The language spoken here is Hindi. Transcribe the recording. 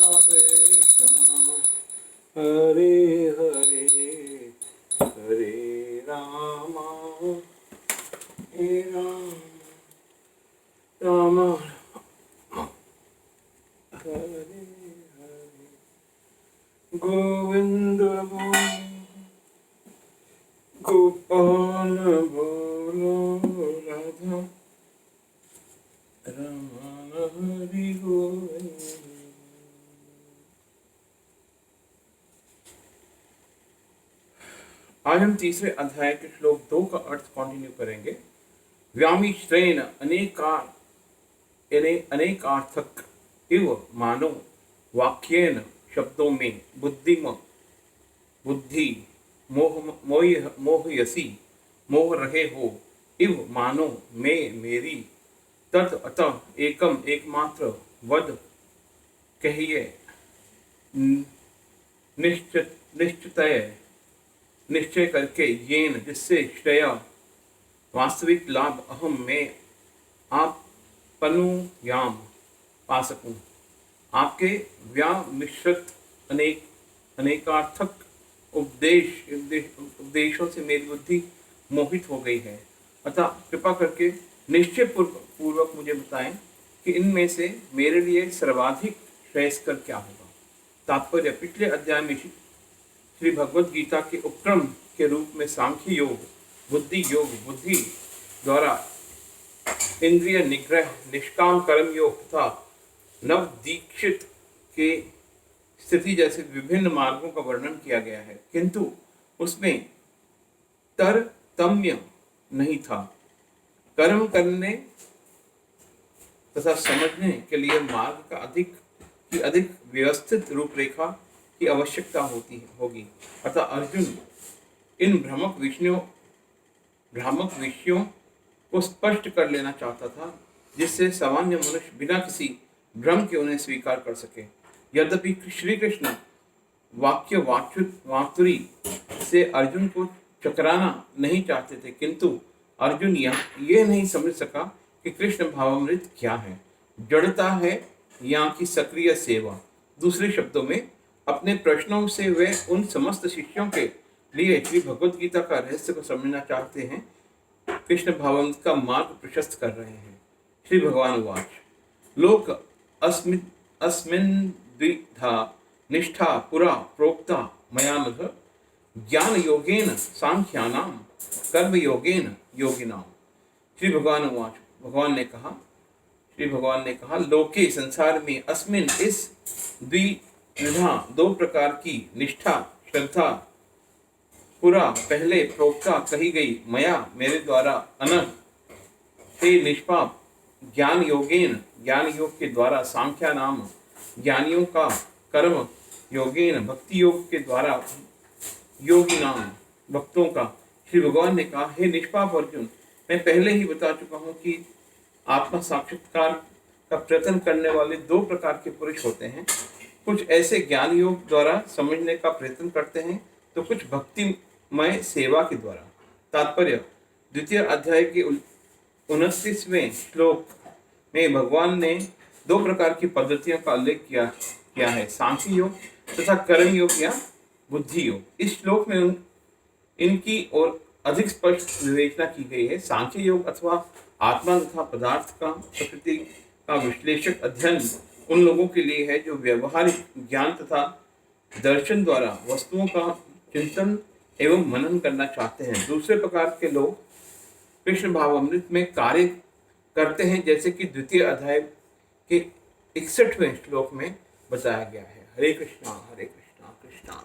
हरे हरे हरे राम हरे राम राम हरे हरे गोविंद गोपाल बोलो राधा रमण हरि गोविंद। आज हम तीसरे अध्याय के श्लोक 2 का अर्थ कंटिन्यू करेंगे। व्यामिश्रेण अनेकार्थक इव मानो वाक्येन शब्दों में बुद्धि मोहयसी मोह रहे हो इव मानो मैं मेरी तत् अतः एकम एकमात्र वद कहिए निश्चय करके येन जिससे श्रेय वास्तविक लाभ अहम में आप पनुयाम पा सकूं। आपके व्यामिश्रित अनेकार्थक उपदेशों से मेरी बुद्धि मोहित हो गई है, अतः कृपा करके निश्चय पूर्वक मुझे बताएं कि इनमें से मेरे लिए सर्वाधिक श्रेयस्कर क्या होगा। तात्पर्य पिछले अध्याय में श्री भगवद गीता के उपक्रम के रूप में सांख्य योग, बुद्धि द्वारा इंद्रिय निग्रह, निष्काम कर्म योग तथा नव दीक्षित के स्थिति जैसे विभिन्न मार्गों का वर्णन किया गया है, किंतु उसमें तरतम्य नहीं था। कर्म करने तथा समझने के लिए मार्ग का अधिक व्यवस्थित रूपरेखा की आवश्यकता होगी। अतः अर्जुन इन भ्रामक विषयों को स्पष्ट कर लेना चाहता था, जिससे सामान्य मनुष्य बिना किसी भ्रम के उन्हें स्वीकार कर सके। यद्यपि श्री कृष्ण वाक्य वातुरी से अर्जुन को चकराना नहीं चाहते थे, किंतु अर्जुन ये नहीं समझ सका कि कृष्ण भावामृत क्या है, जड़ता है या कि सक्रिय सेवा। दूसरे शब्दों में अपने प्रश्नों से वे उन समस्त शिष्यों के लिए श्री भगवद गीता का रहस्य को समझना चाहते हैं, कृष्ण भावामृत का मार्ग प्रशस्त कर रहे हैं। श्री भगवान उवाच लोक अस्मिन् द्विधा निष्ठा पुरा प्रोक्ता मया नघ ज्ञान योगेन सांख्यानां कर्म योगेन योगिनां। श्री भगवान उवाच श्री भगवान ने कहा लोके संसार में अस्मिन इस द्विधा दो प्रकार की निष्ठा श्रद्धा पुरा पहले प्रोक्ता कही गई मया मेरे द्वारा अनघ हे निष्पाप ज्ञान योगेन ज्ञान योग के द्वारा सांख्या नाम ज्ञानियों का कर्म योगेन भक्ति योग के द्वारा योगी नाम भक्तों का। श्री भगवान ने कहा हे निष्पाप अर्जुन, मैं पहले ही बता चुका हूँ कि आत्मा साक्षात्कार का प्रयत्न करने वाले दो प्रकार के पुरुष होते हैं। कुछ ऐसे ज्ञान योग द्वारा समझने का प्रयत्न करते हैं, तो कुछ भक्तिमय सेवा के द्वारा। तात्पर्य द्वितीय अध्याय के 29वें श्लोक में भगवान ने दो प्रकार की पद्धतियों का उल्लेख किया है, सांख्य योग तथा कर्म योग या बुद्धि योग। इस श्लोक में इनकी और अधिक स्पष्ट विवेचना की गई है। सांख्य योग अथवा आत्मा तथा पदार्थ का प्रकृति का विश्लेषक अध्ययन उन लोगों के लिए है जो व्यवहारिक ज्ञान तथा दर्शन द्वारा वस्तुओं का चिंतन एवं मनन करना चाहते हैं। दूसरे प्रकार के लोग कृष्ण भावामृत में कार्य करते हैं, जैसे कि द्वितीय अध्याय के 61वें श्लोक में बताया गया है। हरे कृष्णा कृष्णा